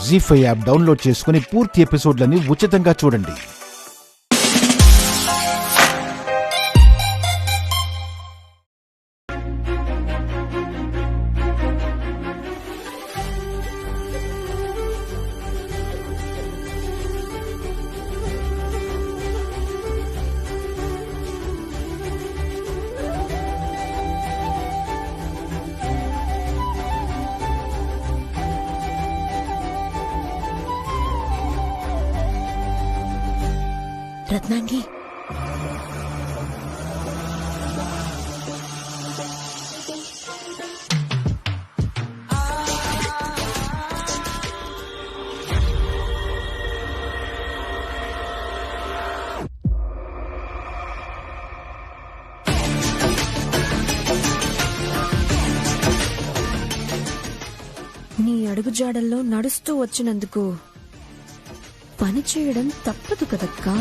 జీ5 app download చేసుకుని పూర్తి ఎపిసోడ్లని ఉచితంగా చూడండి. రత్నాంగి, నీ అడుగుజాడల్లో నడుస్తూ వచ్చినందుకు పని చేయడం తప్పదు కదక్కా.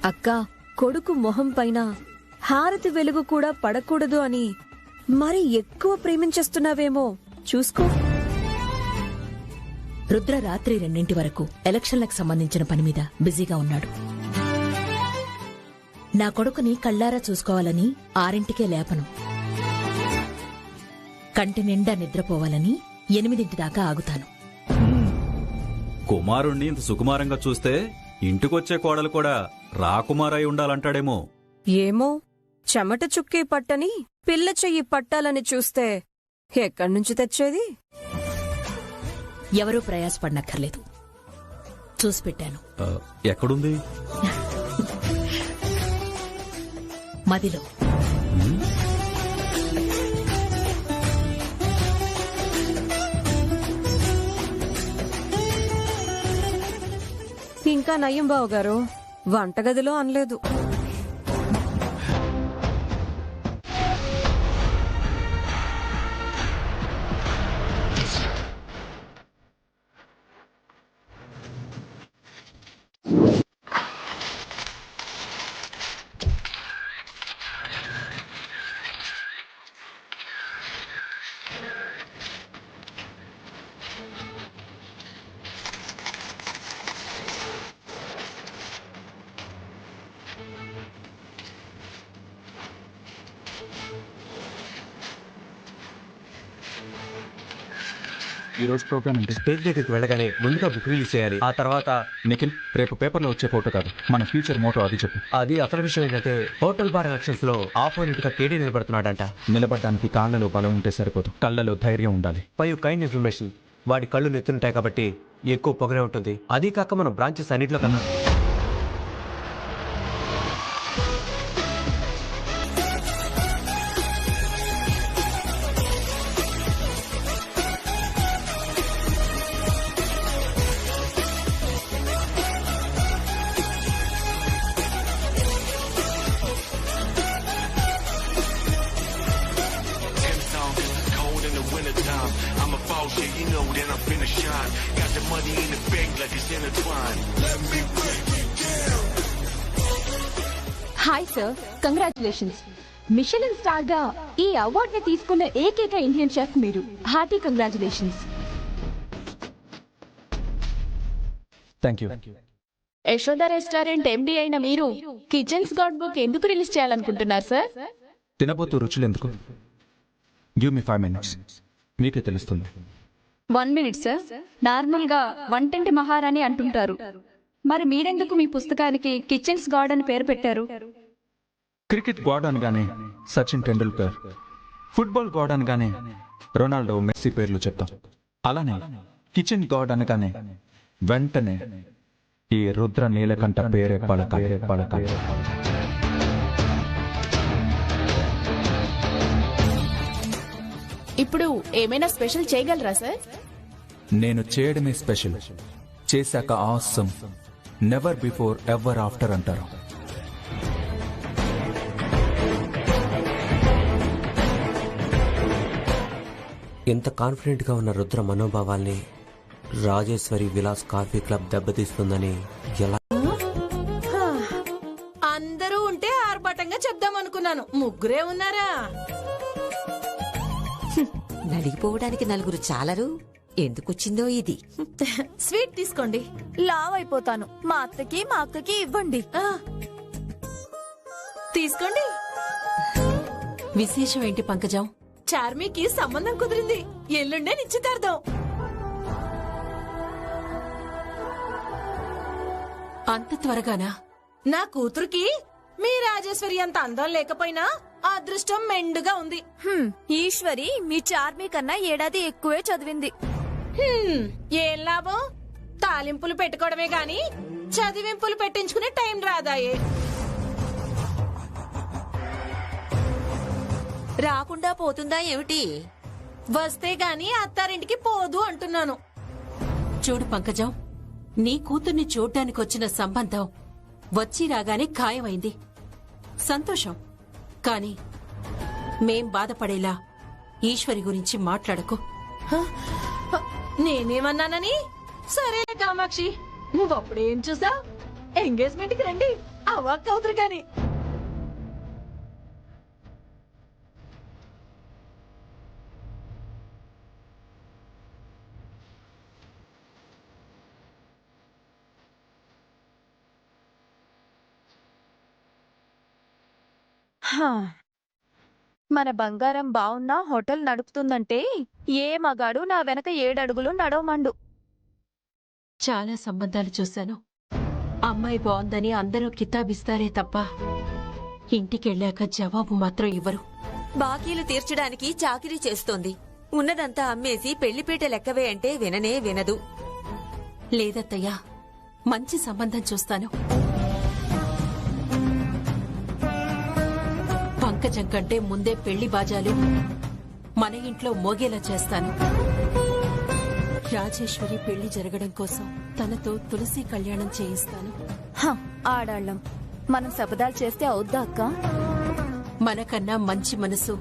అక్కా, కొడుకు మొహం పైన హారతి వెలుగు కూడా పడకూడదు అని మరి ఎక్కువ ప్రేమించేస్తున్నావేమో చూసుకో. రుద్ర రాత్రి 2 వరకు ఎలక్షన్లకు సంబంధించిన పని మీద బిజీగా ఉన్నాడు. నా కొడుకుని కళ్ళారా చూసుకోవాలని 6కే లేపను. కంటి నిండా నిద్రపోవాలని 8 దాకా ఆగుతాను. కుమారుణ్ణి ఇంత సుకుమారంగా చూస్తే ఇంటికొచ్చే కోడలు కూడా రాకుమారై ఉండాలంటాడేమో. ఏమో, చెమట చుక్కి పట్టని పిల్ల చెయ్యి పట్టాలని చూస్తే ఎక్కడ్నుంచి తెచ్చేది? ఎవరూ ప్రయాసపడనక్కర్లేదు, చూసి పెట్టాను. ఎక్కడుంది? మదిలో. ఇంకా నయ్యం బావగారు, వంటగదిలో అనలేదు. ఈ రోజు ప్రోగ్రామ్ అంటే స్టేజ్ దగ్గరికి వెళ్ళగానే ముందుగా బుక్ రిలీజ్ చేయాలి. ఆ తర్వాత నిఖిల్, రేపు పేపర్లో వచ్చే ఫోటో కాదు, మన ఫ్యూచర్ మోటో అది చెప్పు. అది అసలు విషయం ఏంటంటే హోటల్ బార్ ఎలక్షన్స్ లో ఆపోజిట్ గా కేడీ నిలబడుతున్నాడంట. నిలబడడానికి కాళ్ళలో బలం ఉంటే సరిపోదు, కళ్ళలో ధైర్యం ఉండాలి. పై కైండ్ ఇన్ఫర్మేషన్, వాడి కళ్ళు నెత్తుంటాయి కాబట్టి ఎక్కువ పొగరే ఉంటుంది. అది కాక మన బ్రాంచెస్ అన్నింటిలో కన్నా hi sir, congratulations. Michelin star గా ఈ అవార్డ్ ని తీసుకున్న ఏకైక ఇండియన్ షెఫ్ మీరు. Hearty congratulations. Thank you. Yashoda restaurant MD అయిన మీరు కిచెన్స్ గాడ్ బుక్ ఎందుకు రిలీజ్ చేయాలనుకుంటున్నారు సార్? తినబోతూ రుచులు ఎందుకు? గివ్ మీ 5 minutes, మీకే తెలుస్తుంది. 1 minute సార్. నార్మల్ గా వంటింటి మహారాణి అంటుంటారు, మరి మీరెందుకు మీ పుస్తకానికి కిచెన్స్ గాడ్ అని పేరు పెట్టారు? క్రికెట్ గాడ్ అనగానే సచిన్ టెండూల్కర్, ఫుట్బాల్ గాడ్ అనగానే రొనాల్డో, మెస్సీ పేర్లు చెప్తాం. అలానే కిచెన్ గాడ్ అనగానే వెంటనే ఈ రుద్ర నీలకంఠ పేరే పలక. ఇప్పుడు ఏమైనా స్పెషల్ చేయగలరా సార్? నేను చేయడమే స్పెషల్, చేశాక awesome, never before ever after అంటారు. ఎంత కాన్ఫిడెంట్గా ఉన్న రుద్ర మనోభావాల్ని రాజేశ్వరి విలాస్ కాఫీ క్లబ్ దెబ్బతీస్తుందని ఎలా? అందరూ ఉంటే ఆర్భాటంగా చెప్దామనుకున్నాను, ముగ్గురే ఉన్నారా? నలిగిపోవడానికి నలుగురు చాలరు. ఎందుకొచ్చిందో ఇది. స్వీట్ తీసుకోండి. లావ్ అయిపోతాను. మా అత్తకి మా అక్కకి ఇవ్వండి. తీసుకోండి. విశేషం ఏంటి పంకజం? చార్మీకి సంబంధం కుదిరింది. ఎల్లుండే నిశ్చితార్థం. అంత త్వరగానా? నా కూతురికి మీ రాజేశ్వరి అంత అందం లేకపోయినా అదృష్టం మెండుగా ఉంది. ఈశ్వరి మీ చార్మీ కన్నా ఏడాది ఎక్కువే చదివింది. ఏం లాభం? తాలింపులు పెట్టుకోవడమే గాని చదివింపులు పెట్టించుకునే టైం రాదాయే. రాకుండా పోతుందా ఏమిటి? వస్తే గాని అత్తారింటికి పోదు అంటున్నాను. చూడు పంకజం, నీ కూతుర్ని చూడ్డానికొచ్చిన సంబంధం వచ్చి రాగానే ఖాయమైంది. సంతోషం. కాని మేం బాధపడేలా ఈశ్వరి గురించి మాట్లాడకు. నేనేమన్నానని? సరే కామాక్షి, నువ్వప్పుడేం చూసా? ఎంగేజ్మెంట్ కి రండి, అవాక్ అవుతురు కాని. మన బంగారం బావున్నా హోటల్ నడుపుతుందంటే ఏ మగాడు నా వెనక 7 అడుగులు నడవమండు. చాలా సంబంధాలు చూశాను. అమ్మాయి బాగుందని అందరూ కితాబిస్తారే తప్ప ఇంటికెళ్ళాక జవాబు మాత్రం ఇవ్వరు. బాకీలు తీర్చడానికి చాకిరీ చేస్తోంది. ఉన్నదంతా అమ్మేసి పెళ్లిపీట లెక్కవే అంటే విననే వినదు. లేదత్తయ్యా, మంచి సంబంధం చూస్తాను. పంకజం కంటే ముందే పెళ్లి బాజాలు మన ఇంట్లో మోగేలా చేస్తాను. రాజేశ్వరి పెళ్లి జరగడం కోసం తనతో తులసి కళ్యాణం చేయిస్తాను. ఆడాళ్ళం మనం శపథాలు చేస్తే అవుద్దా అక్క? మనకన్నా మంచి మనసు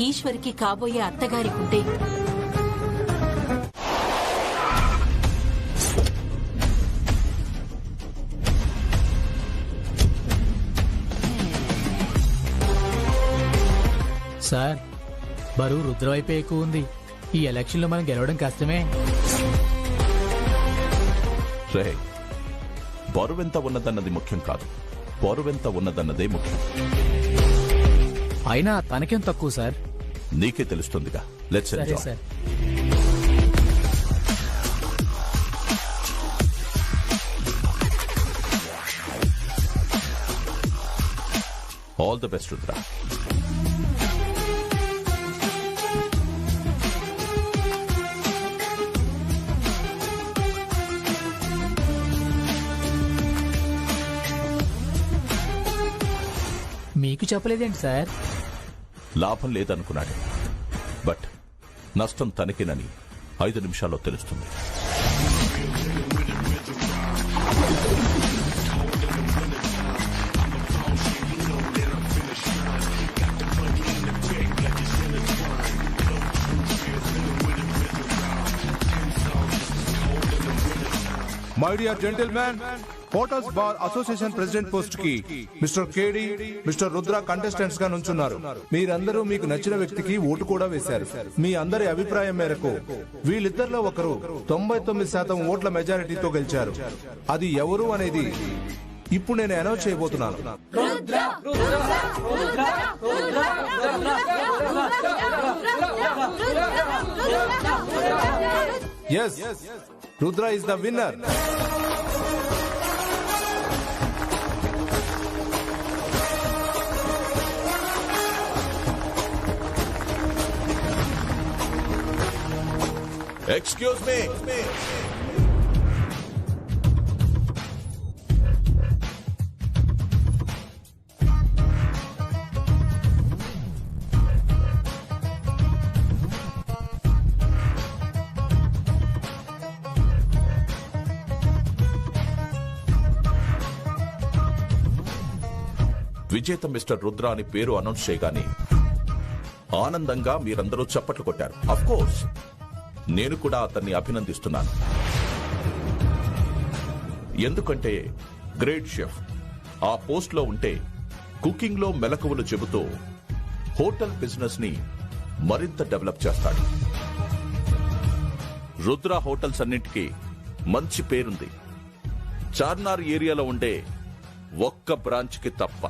ఈశ్వరికి కాబోయే అత్తగారికుంటే సార్, బరువు రుద్రవైపే ఎక్కువ ఉంది. ఈ ఎలక్షన్ లో మనం గెలవడం కష్టమే. బరువెంత ఉన్నదన్నది ముఖ్యం కాదు, బరువెంత ఉన్నదన్నదే ముఖ్యం. అయినా తనకేం తక్కువ సార్? నీకే తెలుస్తుందిగా. లెట్స్ సరే enjoy. Sir. All the best Rudra. మీకు చెప్పలేదేంటి సార్? లాభం లేదనుకున్నాడు, బట్ నష్టం తనకేనని 5 నిమిషాల్లో తెలుస్తుంది. My dear gentlemen, hotels bar association president post కి మిస్టర్ కేడి, మిస్టర్ రుద్ర కంటెస్టెంట్స్ గా నుంచున్నారు. మీరందరూ మీకు నచ్చిన వ్యక్తికి ఓటు కూడా వేశారు. మీ అందరి అభిప్రాయం మేరకు వీళ్ళిద్దరిలో ఒకరు 99% ఓట్ల మెజారిటీతో గెలిచారు. అది ఎవరు అనేది ఇప్పుడు నేను అనౌన్స్ చేయబోతున్నాను. Yes, Rudra is the winner. Excuse me. విజేత మిస్టర్ రుద్ర అని పేరు అనౌన్స్ చేయగానే ఆనందంగా మీరందరూ చప్పట్లు కొట్టారు. ఆఫ్ కోర్స్ నేను కూడా అతన్ని అభినందిస్తున్నాను. ఎందుకంటే గ్రేట్ షెఫ్ ఆ పోస్ట్ లో ఉంటే కుకింగ్ లో మెలకువలు చెబుతూ హోటల్ బిజినెస్ ని మరింత డెవలప్ చేస్తాడు. రుద్ర హోటల్స్ అన్నింటికీ మంచి పేరుంది, చార్నార్ ఏరియాలో ఉండే ఒక్క బ్రాంచ్ కి తప్ప.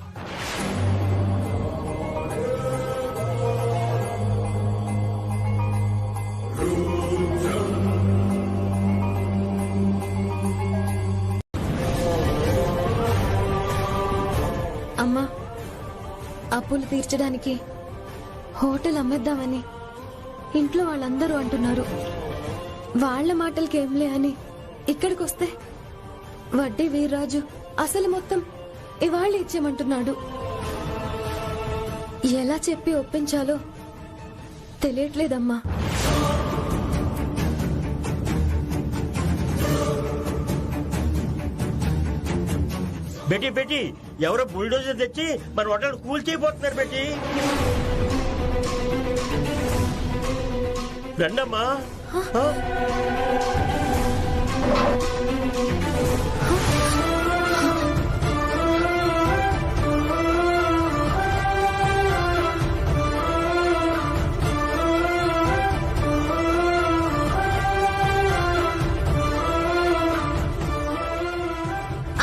అమ్మా, అప్పులు తీర్చడానికి హోటల్ అమ్మేద్దామని ఇంట్లో వాళ్ళందరూ అంటున్నారు. వాళ్ల మాటలకేంలే అని ఇక్కడికొస్తే వడ్డీ వీర్రాజు అసలు మొత్తం ఇవాళ ఇచ్చేయమంటున్నాడు. ఎలా చెప్పి ఒప్పించాలో తెలియట్లేదమ్మా. బెట్టి బెట్టి ఎవరో బుల్డోజర్ తెచ్చి మన హోటల్ కూల్ చేయబోతున్నారు బెట్టి. రండమ్మా.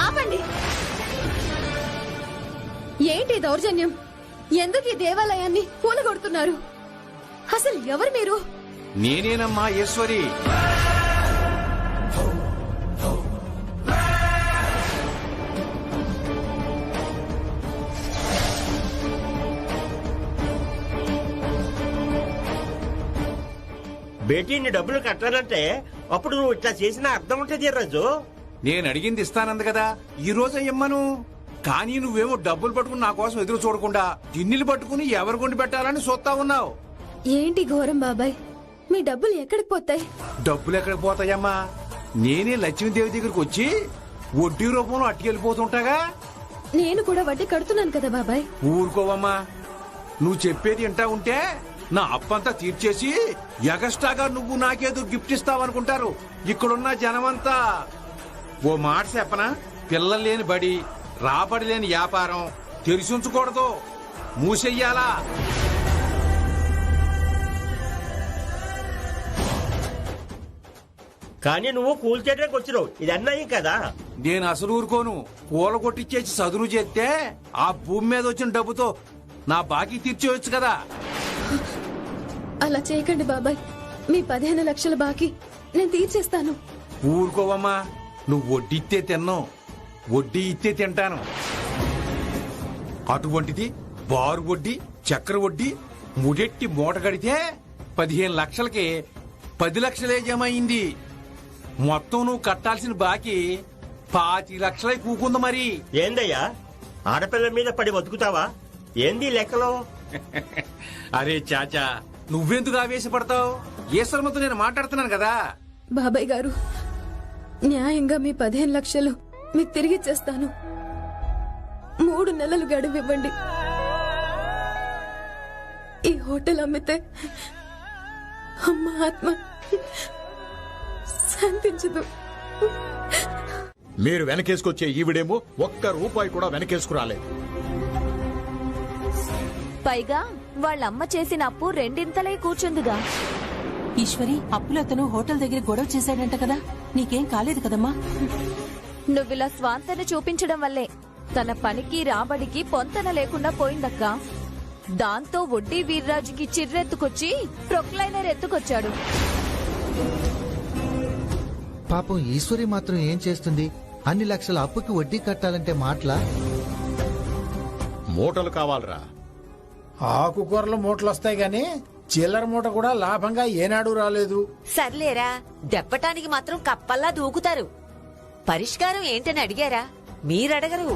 ఆపండి. ఏంటి దౌర్జన్యం? ఎందుకు ఈ దేవాలయాన్ని కూలగొడుతున్నారు? అసలు ఎవరు మీరు? నేనేనమ్మా ఈశ్వరి. బేటీని డబ్బులు కట్టాలంటే అప్పుడు నువ్వు ఇట్లా చేసిన అర్థం ఉంటుంది రాజు. నేను అడిగింది ఇస్తానంది కదా, ఈ రోజు ఇమ్మను. కానీ నువ్వేమో డబ్బులు పట్టుకుని నా కోసం ఎదురు చూడకుండా టిన్నీలు పట్టుకుని ఎవరు కొండి పెట్టాలని చూస్తా ఉన్నావు. ఏంటి ఘోరం బాబాయ్? మీ డబ్బులు ఎక్కడికి పోతాయి? డబ్బులు ఎక్కడికి పోతాయమ్మా? నేనే లక్ష్మీదేవి దగ్గరికి వచ్చి వడ్డీ రూపంలో అట్టుకెళ్ళిపోతుంటాగా. నేను కూడా వడ్డీ కడుతున్నాను కదా బాబాయ్. ఊరుకోవమ్మా, నువ్వు చెప్పేది వింటా ఉంటే నా అప్పంతా తీర్చేసి ఎగస్ట్రాగా నువ్వు నాకేదో గిఫ్ట్ ఇస్తావనుకుంటారు ఇక్కడున్న జనమంతా. ఓ మాట చెప్పనా, పిల్లలు లేని బడి, రాబడి లేని వ్యాపారం తెరిచి ఉంచకూడదు, మూసెయ్యాలా. కానీ నువ్వు కూల్ చేయడానికి వచ్చినావు, ఇది అన్యాయం కదా. నేను అసలు ఊరుకోను. పూల కొట్టిచ్చేసి చదువు చేస్తే ఆ భూమి మీద వచ్చిన డబ్బుతో నా బాకీ తీర్చేయచ్చు కదా. అలా చేయకండి బాబాయ్. మీ 15 లక్షల బాకీ నేను తీర్చేస్తాను. ఊరుకోవమ్మా, నువ్వు వడ్డీ ఇస్తే తిన్నావు, వడ్డీ ఇస్తే తింటాను. అటువంటిది బారు వడ్డీ, చక్ర వడ్డీ ముడెట్టి మూట కడితే 15 లక్షలకి 10 లక్షలే జమ అయింది. మొత్తం నువ్వు కట్టాల్సిన బాకీ 25 లక్షలై కూకుంది. మరి ఏందయ్యా, ఆడపిల్ల మీద పడి బతుకుతావా? ఏంది లెక్కలో? అరే చాచా, నువ్వెందుకు ఆవేశపడతావు? ఈశ్వరమ్మతో నేను మాట్లాడుతున్నాను కదా. బాబాయ్ గారు, న్యాయంగా మీ 15 లక్షలు మీకు తిరిగిచ్చేస్తాను. 3 నెలలు గడువు ఇవ్వండి. ఈ హోటల్ అమ్మితే అమ్మ ఆత్మ శాంతించదు. మీరు వెనకేసుకొచ్చే ఈవిడేమో ఒక్క రూపాయి కూడా వెనకేసుకురాలేదు. పైగా వాళ్ళమ్మ చేసిన అప్పు 2 కూర్చుందిగా. ఈశ్వరి, అప్పులతను హోటల్ దగ్గర గొడవ చేశాడంట కదా, నీకేం కాలేదు కదమ్మా? నువ్విలా స్వాంతన చూపించడం వల్లే తన పనికి రాబడికి పొంతన లేకుండా పోయిందక్క. దాంతో వడ్డీ వీర్రాజుకి చిర్రెత్తుకొచ్చి ప్రొక్లైనర్ ఎత్తుకొచ్చాడు. పాపం ఈశ్వరి మాత్రం ఏం చేస్తుంది? అన్ని లక్షల అప్పుకి వడ్డీ కట్టాలంటే మాటలా? మూటలు కావాలరా. ఆకుకూరలు మూటలు వస్తాయి గాని చిల్లర మూట కూడా లాభంగా ఏనాడు రాలేదు. సర్లేరా, దెబ్బటానికి మాత్రం కప్పల్లా దూకుతారు. పరిష్కారం ఏంటని అడిగారా? మీరడగరు.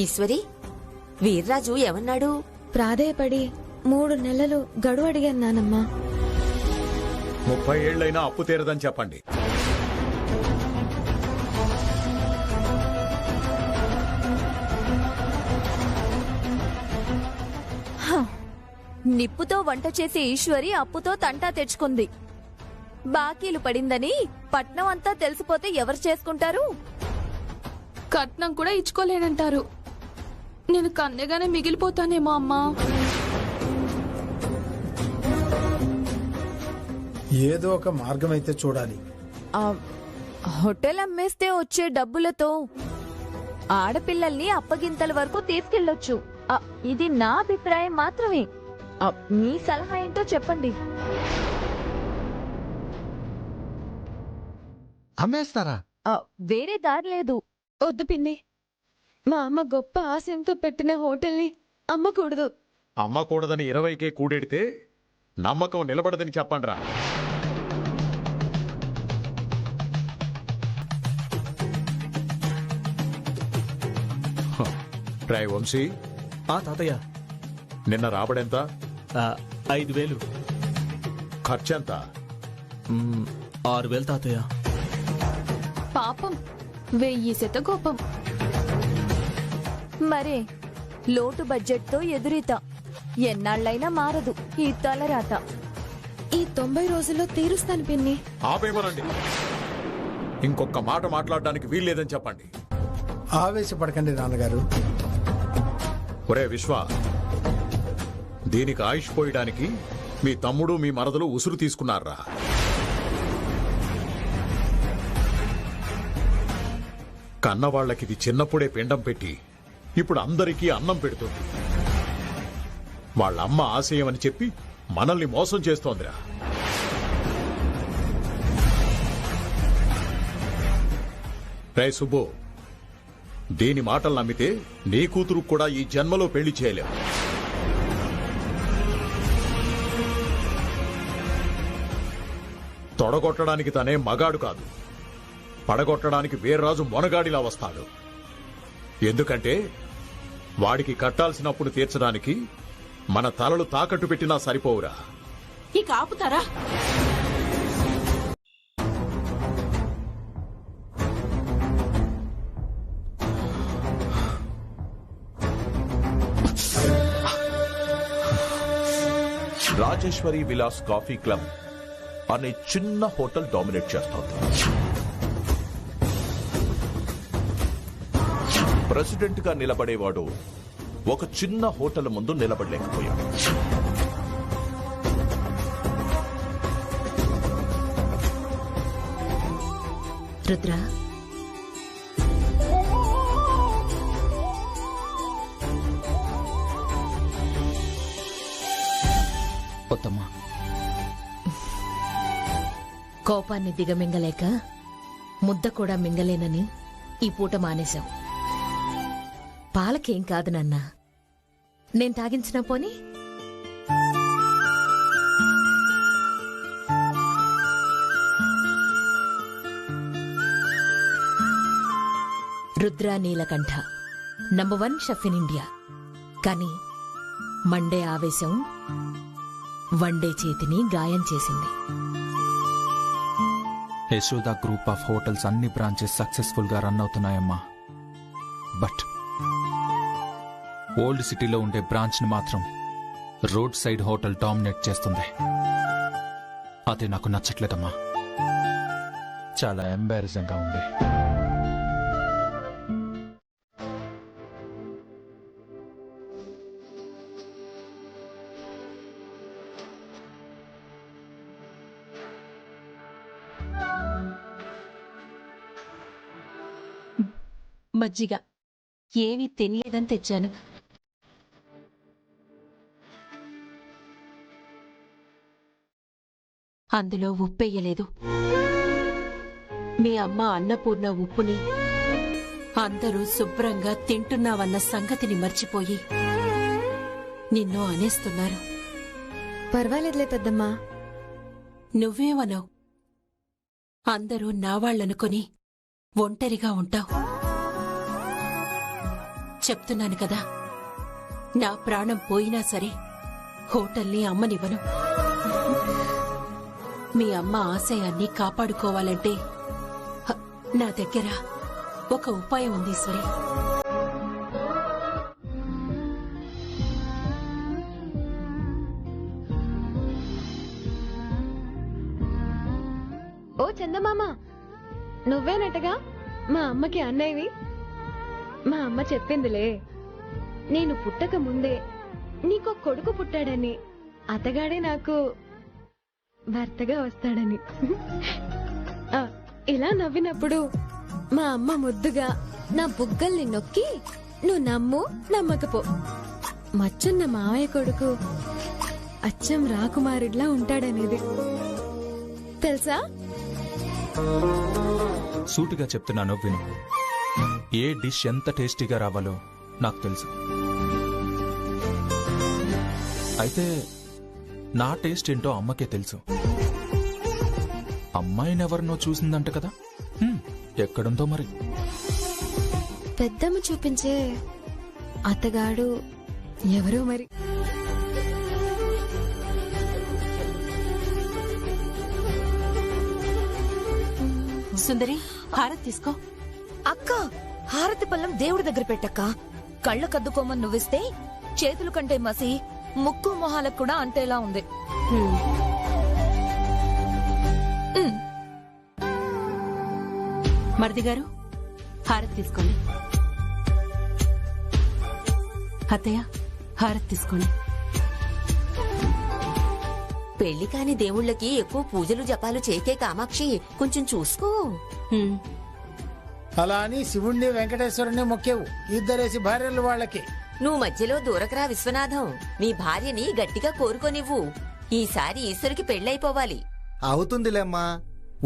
ఈశ్వరి, వీర్రాజు ఏమన్నాడు? ప్రాధేయపడి 3 నెలలు గడువు అడిగాను నానమ్మా. 30 ఏళ్లైనా అప్పు తీరదని చెప్పండి. నిప్పుతో వంట చేసే ఈశ్వరి అప్పుతో తంటా తెచ్చుకుంది. బాకీలు పడిందని పట్నం అంతా తెలిసిపోతే ఎవరు చేసుకుంటారు? కట్నం కూడా ఇచ్చుకోలేనంటారు. నేను కన్నెగానే మిగిలిపోతానేమో అమ్మా. ఏదో ఒక మార్గం అయితే చూడాలి. హోటల్ అమ్మేస్తే వచ్చే డబ్బులతో ఆడపిల్లల్ని అప్పగింతల వరకు తీసుకెళ్లొచ్చు. ఇది నా అభిప్రాయం మాత్రమే. మీ సలహా ఏంటో చెప్పండి. అమ్మేస్తారా? వేరే దారి లేదు. వద్దు పిన్ని, మా అమ్మ గొప్ప ఆశయంతో పెట్టిన హోటల్ని అమ్మకూడదు. అమ్మకూడదని 20కే కూడెడితే నమ్మకం నిలబడదని చెప్పండిరా. రాయ్ వంశీ, తాతయ్య నిన్న రాబడెంత? 5,000. ఖర్చెంత? 6,000 తాతయ్య. పాపం, 1000 శతకోపం. మరే లోటు బడ్జెట్ తో ఎదురీత. ఎన్నాళ్ళైనా మారదు ఈ తలరాత. ఈ 90 రోజుల్లో తీరుస్తాను పిన్ని. ఆపేమనండి. ఇంకొక మాట మాట్లాడడానికి వీల్లేదని చెప్పండి. ఆవేశపడకండి నాన్నగారు. ఒరే విశ్వ, దీనికి ఆయుష్ పోయడానికి మీ తమ్ముడు మీ మరదలు ఉసురు తీసుకున్నారా? కన్నవాళ్లకిది చిన్నప్పుడే పిండం పెట్టి ఇప్పుడు అందరికీ అన్నం పెడుతుంది. వాళ్ళ అమ్మ ఆశయం అని చెప్పి మనల్ని మోసం చేస్తోందిరా. రే సుబ్బు, దీని మాటలు నమ్మితే నీ కూతురు కూడా ఈ జన్మలో పెళ్లి చేయలేవు. తొడగొట్టడానికి తనే మగాడు కాదు, పడగొట్టడానికి వీర్రాజు మొనగాడిలా వస్తాడు. ఎందుకంటే వాడికి కట్టాల్సినప్పుడు తీర్చడానికి మన తలలు తాకట్టు పెట్టినా సరిపోవురా. ఇక ఆపుతారా? రాజేశ్వరి విలాస్ కాఫీ క్లబ్ అనే చిన్న హోటల్ డామినేట్ చేస్తోంది. ప్రెసిడెంట్ గా నిలబడేవాడు ఒక చిన్న హోటల్ ముందు నిలబడలేకపోయాడు. రుద్ర, వద్దమ్మా. కోపాన్ని దిగమింగలేక ముద్ద కూడా మింగలేనని ఈ పూట మానేశావు. పాలకేం కాదు నాన్నా, నేను తాగించిన పోనీ. Rudra Neelakantha number 1 chef in India. కానీ మండే ఆవేశం వండే చేతిని గాయం చేసింది. యశోద గ్రూప్ ఆఫ్ హోటల్స్ అన్ని బ్రాంచెస్ సక్సెస్ఫుల్ గా రన్ అవుతున్నాయమ్మా. బట్ ఓల్డ్ సిటీలో ఉండే బ్రాంచ్ ని మాత్రం రోడ్ సైడ్ హోటల్ డామినేట్ చేస్తుంది. అది నాకు నచ్చట్లేదమ్మా. చాలా ఎంబారసింగ్ గా ఉంది. మజ్జిగ ఏమీ తెలియదని తెచ్చాను. అందులో ఉప్పెయ్యలేదు. మీ అమ్మ అన్నపూర్ణ ఉప్పుని అందరూ శుభ్రంగా తింటున్నావన్న సంగతిని మర్చిపోయి నిన్ను అనేస్తున్నారు. పర్వాలేదులే పెద్దమ్మా. నువ్వేమనవు? అందరూ నా వాళ్ళనుకొని ఒంటరిగా ఉంటావు. చెప్తున్నాను కదా, నా ప్రాణం పోయినా సరే హోటల్ని అమ్మనివ్వను. మీ అమ్మ ఆశయాన్ని కాపాడుకోవాలంటే నా దగ్గర ఒక ఉపాయం ఉంది ఈశ్వరి. ఓ చందమామ, నువ్వేనటగా మా అమ్మకి అన్నయ్యవి. మా అమ్మ చెప్పిందిలే, నేను పుట్టక ముందే నీకో కొడుకు పుట్టాడని, అతగాడే నాకు భర్తగా వస్తాడని. ఆ, ఇలా నవ్వినప్పుడు మా అమ్మ ముద్దుగా నా బుగ్గల్ని నొక్కి, నువ్వు నమ్ము నమ్మకపో, మచ్చన్న మావయ్య కొడుకు అచ్చం రాకుమారుడిలా ఉంటాడనేది తెలుసా? సూటిగా చెప్తున్నాను విను. ఏ డిష్ ఎంత టేస్టీగా రావాలో నాకు తెలుసు. అయితే నా టేస్ట్ ఏంటో అమ్మకే తెలుసు. అమ్మాయినెవరినో చూసిందంట కదా, ఎక్కడుందో మరి. పెద్దమ్మ చూపించే అత్తగాడు ఎవరో మరి. సుందరి, హారతి తీసుకో. అక్క, హారతి పళ్ళం దేవుడి దగ్గర పెట్టక్క. కళ్ళు కద్దుకోమని నువ్విస్తే చేతుల కంటే మసి ముక్కు మొహాలకు కూడా అంతేలా ఉంది. మరిది గారు, హారతి తీసుకోండి. అత్తయ్య, హారతి తీసుకోండి. పెళ్లి కాని దేవుళ్ళకి ఎక్కువ పూజలు జపాలు చేకే కామాక్షి, కొంచెం చూసుకో. అలా అని శివుణ్ణి వెంకటేశ్వరుణ్ణి మొక్కేవు, ఇద్దరేసి భార్యలు వాళ్ళకి. నువ్వు మధ్యలో దూరకరా విశ్వనాథం. నీ భార్యని గట్టిగా కోరుకోనివ్వు. ఈసారి ఈశ్వరికి పెళ్లైపోవాలి. అవుతుందిలేమ్మా,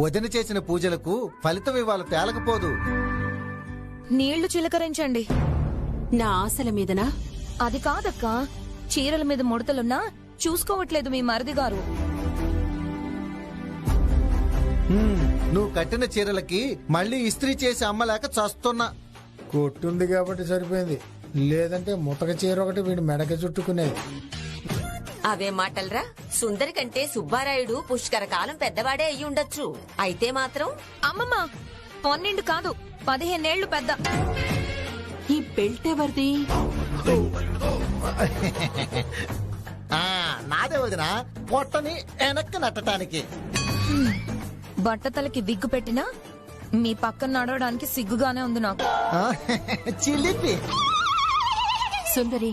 వదిన చేసిన పూజలకు ఫలితం ఇవాళ తేలకపోదు. నీళ్లు చిలకరించండి. నా ఆశల మీదనా? అది కాదక్క, చీరల మీద ముడతలున్నా చూసుకోవట్లేదు మీ మరిది గారు. నువ్వు కట్టిన చీరలకి మళ్ళీ ఇస్త్రీ చేసి అమ్మలేక చస్తున్నా. కొట్టుంది కాబట్టి సరిపోయింది, లేదంటే ముతక చీర ఒకటి వీడి మెడక చుట్టుకునేది. అవే మాటలరా. సుందరి కంటే సుబ్బారాయుడు పుష్కర కాలం పెద్దవాడే అయ్యి ఉండొచ్చు. అయితే మాత్రం అమ్మమ్మ 12 కాదు 15 ఏళ్లు పెద్ద. ఈ బెల్ట్ ఎవరిది? నాదే వదిన, పొట్టని వెనక్కి నట్టడానికి. బట్టతలకి విగ్గు పెట్టినా మీ పక్కన నడవడానికి సిగ్గుగానే ఉంది నాకు. చిలిపి. సుందరి,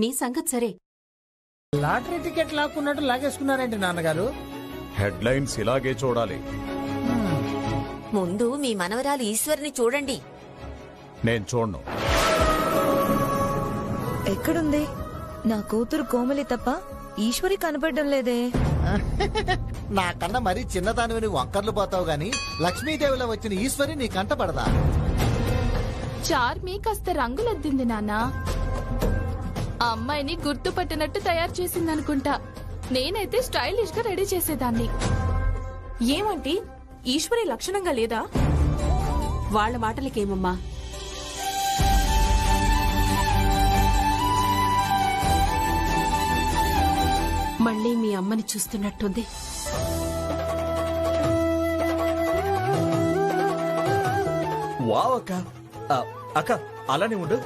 నీ సంగతి సరే. లాటరీ టికెట్ లాక్కున్నట్టు లాగేసుకున్నారేంటి నాన్నగారు? హెడ్లైన్స్ ఇలాగే చూడాలి. ముందు మీ మనవరాలు ఈశ్వరిని చూడండి. నేను చూడను. ఎక్కడుంది? నా కూతురు కోమలి తప్ప ఈశ్వరి కనపడడం లేదే. నాకన్నా మరీ చిన్నదానివి వంకర్లు పోతావు గాని లక్ష్మీదేవిలో వచ్చిన ఈశ్వరి నీ కంట పడదా? చార్మి కాస్త రంగులద్దింది నాన్న. ఆ అమ్మాయిని గుర్తుపట్టినట్టు తయారు చేసిందనుకుంటా. నేనైతే స్టైలిష్ గా రెడీ చేసేదాన్ని. ఏమంటే ఈశ్వరి లక్షణంగా లేదా? వాళ్ల మాటలకేమమ్మా. మళ్ళీ మీ అమ్మని చూస్తున్నట్టుంది. వావ్ అక్క. అక్క అలానే ఉండు.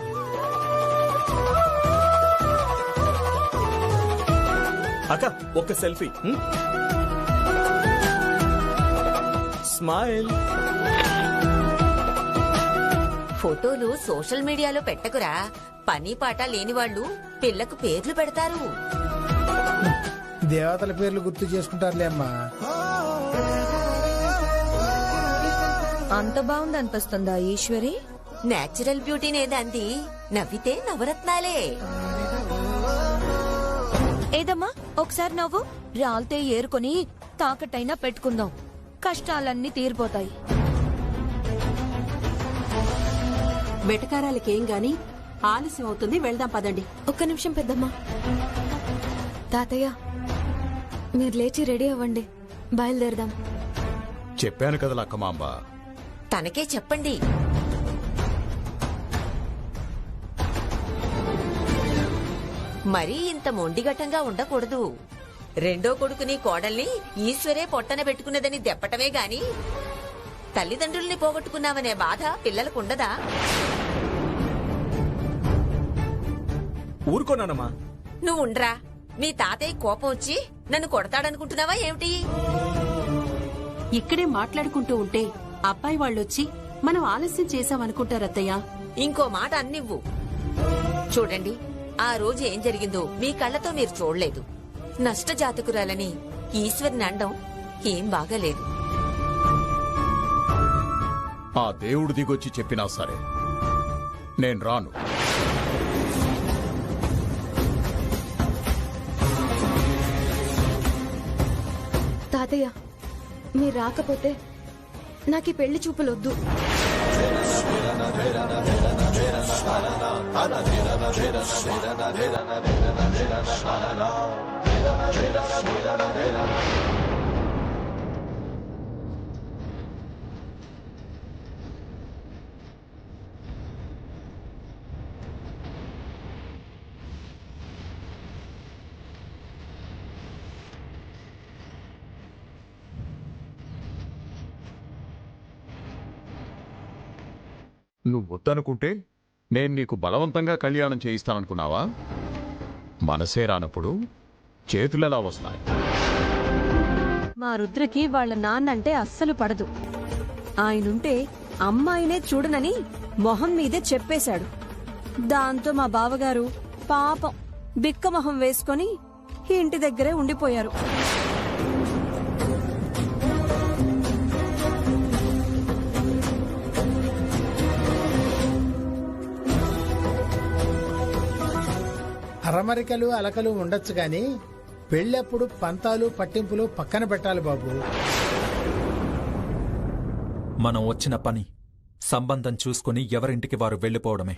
అక్క ఒక్క సెల్ఫీ. స్మైల్. ఫోటోలు సోషల్ మీడియాలో పెట్టకురా. పని పాట లేని వాళ్ళు పిల్లకు పేర్లు పెడతారు. దేవతల పేర్లు గుర్తు చేసుకుంటారులే అమ్మా. అంత బాగుంది అనిపిస్తుందా ఈశ్వరి? నేచురల్ బ్యూటీనేదంది. నవ్వితే నవరత్నాలే. ఏదమ్మా ఒకసారి నవ్వు. రాల్తే ఏరుకొని తాకట్టైనా పెట్టుకుందాం, కష్టాలన్నీ తీరిపోతాయి. వెటకారాలకేం గాని ఆలస్యం అవుతుంది, వెళ్దాం పదండి. ఒక్క నిమిషం పెద్దమ్మా. తాతయ్య, మీరు లేచి రెడీ అవ్వండి, బయలుదేరదాం. చెప్పాను కదా లక్కమాంబ. తనకే చెప్పండి. మరీ ఇంత మొండిగట్టంగా ఉండకూడదు. రెండో కొడుకుని కోడల్ని ఈశ్వరే పొట్టన పెట్టుకున్నదని దెప్పటమే గాని తల్లిదండ్రుల్ని పోగొట్టుకున్నామనే బాధ పిల్లలకుండదా? ఊరుకోనానమ్మా. నువ్వుండ్రా. మీ తాతయ్య కోపం వచ్చి నన్ను కొడతాడనుకుంటున్నావా ఏమిటి? ఇక్కడే మాట్లాడుకుంటూ ఉంటే అబ్బాయి వాళ్ళొచ్చి మనం ఆలస్యం చేశామనుకుంటారత్తయ్య. ఇంకో మాట అన్నివ్వు. చూడండి, ఆ రోజు ఏం జరిగిందో మీ కళ్ళతో మీరు చూడలేదు. నష్టజాతకురాలని ఈశ్వరిని అండం ఏం బాగాలేదు. ఆ దేవుడు దిగొచ్చి చెప్పినా సరే నేను రాను. తాతయ్య, మీరు రాకపోతే నాకు ఈ పెళ్లి చూపులొద్దు. నువ్వు వద్దనుకుంటే నేను నీకు బలవంతంగా కళ్యాణం చేయిస్తాననుకున్నావా? మనసే రానప్పుడు చేతులెలా వస్తాయి? మా రుద్రకి వాళ్ళ నాన్నంటే అస్సలు పడదు. ఆయనుంటే అమ్మాయినే చూడనని మొహం మీదే చెప్పేశాడు. దాంతో మా బావగారు పాపం బిక్క మొహం వేసుకొని ఇంటి దగ్గరే ఉండిపోయారు. అరమరికలు అలకలు ఉండొచ్చు గాని పెళ్ళప్పుడు పంతాలు పట్టింపులు పక్కన పెట్టాలి బాబు. మనం వచ్చిన పని సంబంధం చూసుకుని ఎవరింటికి వారు వెళ్ళిపోవడమే.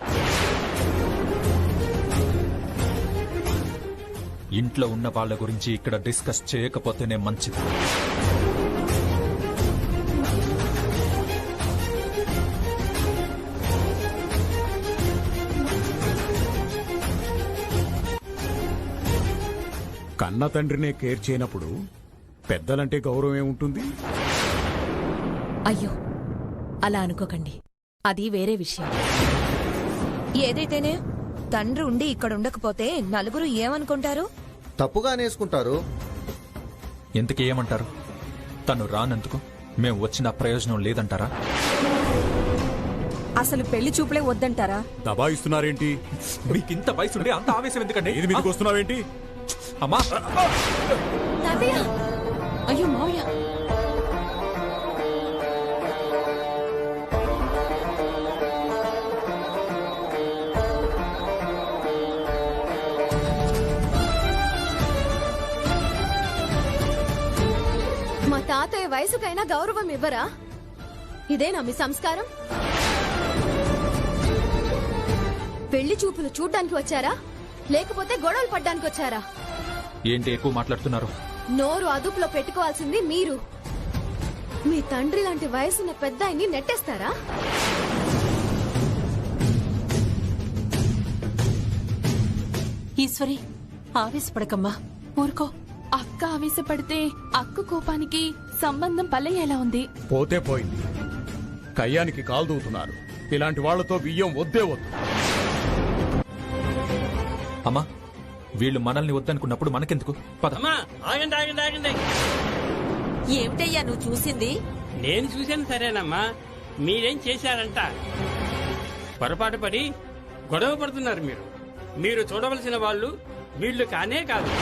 ఇంట్లో ఉన్న వాళ్ళ గురించి ఇక్కడ డిస్కస్ చేయకపోతేనే మంచిది. కన్న తండ్రినే కేర్ చేయనప్పుడు పెద్దలంటే గౌరవం ఏముంటుంది? అయ్యో, అలా అనుకోకండి. అది వేరే విషయం. ఏదైతేనే తండ్రి ఉండి ఇక్కడ ఉండకపోతే నలుగురు ఏమనుకుంటారు? తప్పుగా అనేసుకుంటారు. ఎందుకు ఏమంటారు? తను రానందుకు మేము వచ్చిన ప్రయోజనం లేదంటారా? అసలు పెళ్లి చూపులే వద్దంటారా? దబాయిస్తున్నారేంటి? మీకింత వయసుండే అంత ఆవేశం ఎందుకండి? ఇది మీదకి వస్తున్నావేంటి? అమ్మా! అయ్యో మావయ్య, మా తాతయ్య వయసుకైనా గౌరవం ఇవ్వరా? ఇదేనా మీ సంస్కారం? పెళ్లి చూపులు చూడ్డానికి వచ్చారా, లేకపోతే గొడవలు పడ్డానికి వచ్చారా? ఏంటి ఎక్కువ మాట్లాడుతున్నారు? నోరు అదుపులో పెట్టుకోవాల్సింది మీరు. మీ తండ్రి లాంటి వయసున్న పెద్దాయిని నెట్టేస్తారా? ఈశ్వరి, ఆవేశపడకమ్మా, ఊరుకో. అక్క ఆవేశపడితే అక్క కోపానికి సంబంధం పల్లయ్యేలా ఉంది. పోతే పోయింది. కయ్యానికి కాలు దూతున్నారు. ఇలాంటి వాళ్లతో బియ్యం వద్దే వద్దు. అమ్మా, వీళ్ళు మనల్ని వద్దనుకున్నప్పుడు మనకెందుకు? పద. ఆగండి ఆగండి ఆగండి. ఏమిటయ్యా నువ్వు చూసింది? నేను చూశాను సరేనమ్మా, మీరేం చేశారంట? పొరపాటు పడి గొడవ పడుతున్నారు మీరు. మీరు చూడవలసిన వాళ్ళు వీళ్ళు కానే కాదు.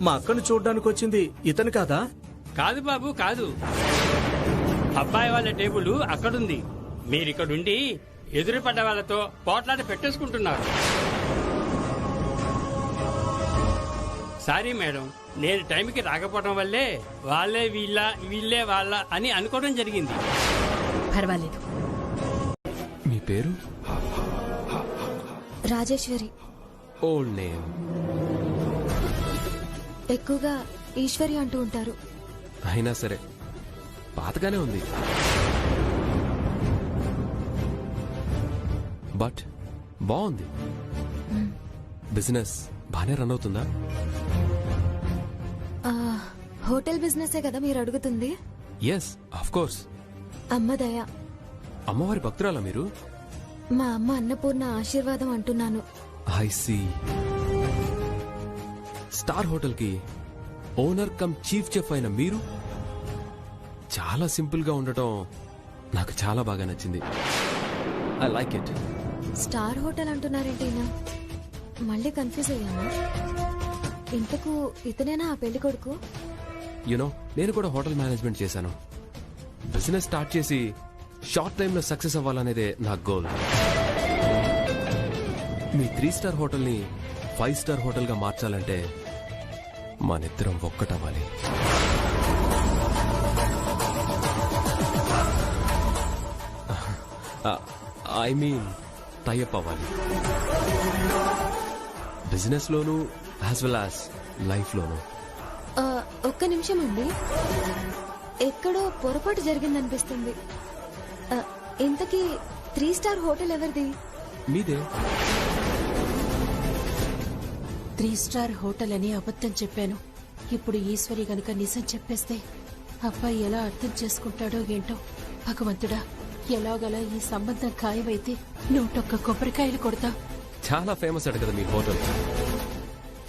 మా అక్కను చూడడానికి వచ్చింది ఇతను కాదా? కాదు బాబు, కాదు. అబ్బాయి వాళ్ళ టేబుల్ అక్కడుంది. మీరిక్కడుండి ఎదురుపడ్డ వాళ్ళతో పోట్లాట పెట్టేసుకుంటున్నారు. సారీ మేడం, నేను టైంకి రాకపోవడం వల్లే వాళ్ళే వీళ్ళే వాళ్ళ అని అనుకోవడం జరిగింది. పర్వాలేదు. మీ పేరు? రాజేశ్వరి. Old name. ఎక్కువగా ఈశ్వరి అంటూ ఉంటారు. అయినా సరే పాతగానే ఉంది. బట్ బాగుంది. బిజినెస్ బానే రన్ అవుతుందా? హోటల్ బిజినెసే కదా మీరు అడుగుతుంది? Yes, of course. అమ్మ దయ. అమ్మవారి భక్తురాలా మీరు? మా అమ్మ అన్నపూర్ణ ఆశీర్వాదం అంటున్నాను. I see. స్టార్ హోటల్ కి ఓనర్ కమ్ చీఫ్ చెఫ్ అయిన మీరు చాలా సింపుల్ గా ఉండటం నాకు చాలా బాగా నచ్చింది. I like it. Star hotel అంటున్నారేంటైనా? మళ్ళీ కన్ఫ్యూజ్ అయ్యాను. ఇంతకు ఇతనేనా ఆ పెళ్లి కొడుకు? యునో, నేను కూడా హోటల్ మేనేజ్మెంట్ చేశాను. బిజినెస్ స్టార్ట్ చేసి షార్ట్ టైంలో సక్సెస్ అవ్వాలనేదే నా గోల్. మీ 3 స్టార్ హోటల్ని 5 స్టార్ హోటల్గా మార్చాలంటే మనిద్దరం ఒక్కటవ్వాలి. ఐ మీన్ టైఅప్ అవ్వాలి. బిజినెస్ లోను యాజ్ వెల్ యాజ్ లైఫ్ లోను. ఒక్క నిమిషం అండి, ఎక్కడో పొరపాటు జరిగిందనిపిస్తుంది. ఇంతకీ 3 స్టార్ హోటల్ ఎవరిది? మీదే. 3 స్టార్ హోటల్ అని అబద్ధం చెప్పాను. ఇప్పుడు ఈశ్వరి గనుక నిజం చెప్పేస్తే అబ్బాయి ఎలా అర్థం చేసుకుంటాడో ఏంటో. భగవంతుడా, ఎలాగలా ఈ సంబంధం ఖాయమైతే 101 కొబ్బరికాయలు కొడతా. చాలా ఫేమస్ అట కదా మీ హోటల్.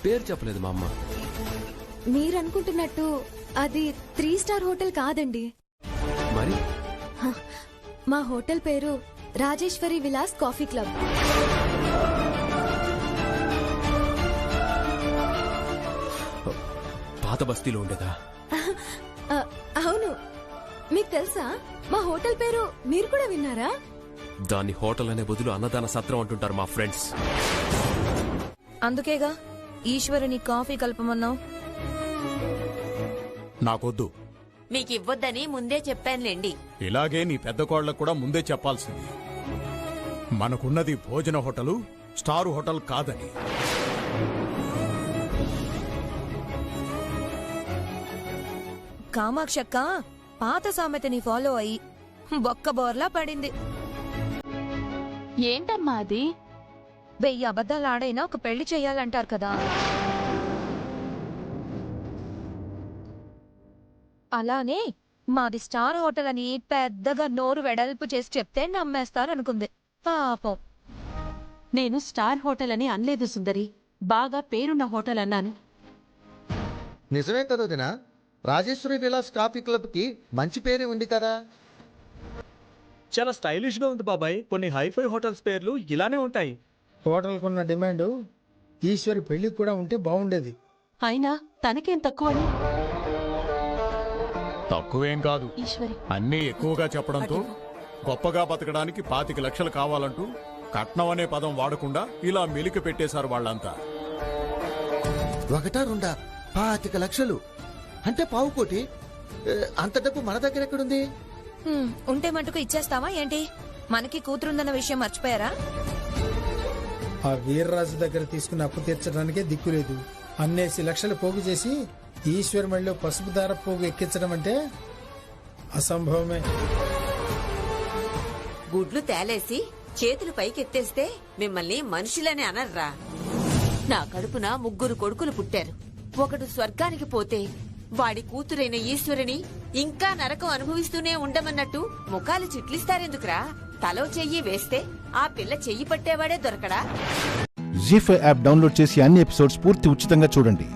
పేరు చెప్పలేదు మా అమ్మ. మీరనుకుంటున్నట్టు అది 3 స్టార్ హోటల్ కాదండి. మరి మా హోటల్ పేరు రాజేశ్వరి విలాస్ కాఫీ క్లబ్. పాత బస్తీలో ఉండేదా? అవును. మీకు తెలుసా మా హోటల్ పేరు? మీరు కూడా విన్నారా? దాన్ని హోటల్ అనే బదులు అన్నదాన సత్రం అంటుంటారు మా ఫ్రెండ్స్. అందుకేగా ఈశ్వరుని కాఫీ కలపమన్నావు. నాకొద్దు. మీకు ఇవ్వొద్దని ముందే చెప్పానులేండి. ఇలాగే నీ పెద్ద కోళ్లకు కూడా ముందే చెప్పాల్సింది. మనకున్నది భోజన హోటలు, స్టార్ హోటల్ కాదని. కామాక్షక్క పాత సామెతని ఫాలో అయి బొక్క బోర్లా పడింది. ఏంటమ్మా అది? 1000 అబద్ధాలు ఆడైనా ఒక పెళ్లి చెయ్యాలంటారు కదా. అలానే మాది స్టార్ హోటల్ అని పెద్దగా నోరు వెడల్పు చేసి చెప్తే నమ్మేస్తారనుకుంది. పాపం. నేను స్టార్ హోటల్ అని అనలేదు సుందరి, బాగా పేరున్న హోటల్ అన్నాను. నిజమే కదా దినా, రాజేశ్వరి విలాస్ కాఫీ క్లబ్ కి మంచి పేరే ఉంది కదా. చాలా స్టైలిష్ గా ఉంది బాబాయ్. కొన్ని హైఫై హోటల్స్ పేర్లు ఇలానే ఉంటాయి. హోటల్కున్న డిమాండ్ ఈశ్వరి పెళ్లికి కూడా ఉంటే బాగుండేది. అయినా తనకేం తక్కువని? తక్కువేం కాదు, ఈశ్వరి అన్నీ ఎక్కువగా చెప్పడంతో గొప్పగా బతకడానికి 25 లక్షలు కావాలంటూ కట్నం అనే పదం వాడకుండా ఇలా మెలిక పెట్టేశారు వాళ్ళంతా. 1 2 25 లక్షలు అంటే 1/4 కోటి. అంత డబ్బు మన దగ్గర ఎక్కడుంది? ఉంటే మటుకు ఇచ్చేస్తావా ఏంటి? మనకి కూతురుందన్న విషయం మర్చిపోయారా? ఆ వీర్రాజు దగ్గర తీసుకున్న అప్పు తీర్చడానికే దిక్కులేదు. అన్నేసి లక్షలు పోగు చేసి ఈశ్వర్ మళ్ళీ పసుపు దార పోగు ఎక్కించడం అంటే అసంభవమే. గుడ్లు తేలేసి చేతులు పైకెత్తేస్తే మిమ్మల్ని మనుషులని అనర్రా. నా కడుపున 3 కొడుకులు పుట్టారు. ఒకడు స్వర్గానికి పోతే వాడి కూతురైన ఈశ్వరిని ఇంకా నరకం అనుభవిస్తూనే ఉండమన్నట్టు ముఖాలు చిట్లిస్తారెందుకురా? తలో చెయ్యి వేస్తే ఆ పిల్ల చెయ్యి పట్టేవాడే దొరకడా? జీ5 యాప్ డౌన్లోడ్ చేసి అన్ని ఎపిసోడ్స్ పూర్తి ఉచితంగా చూడండి.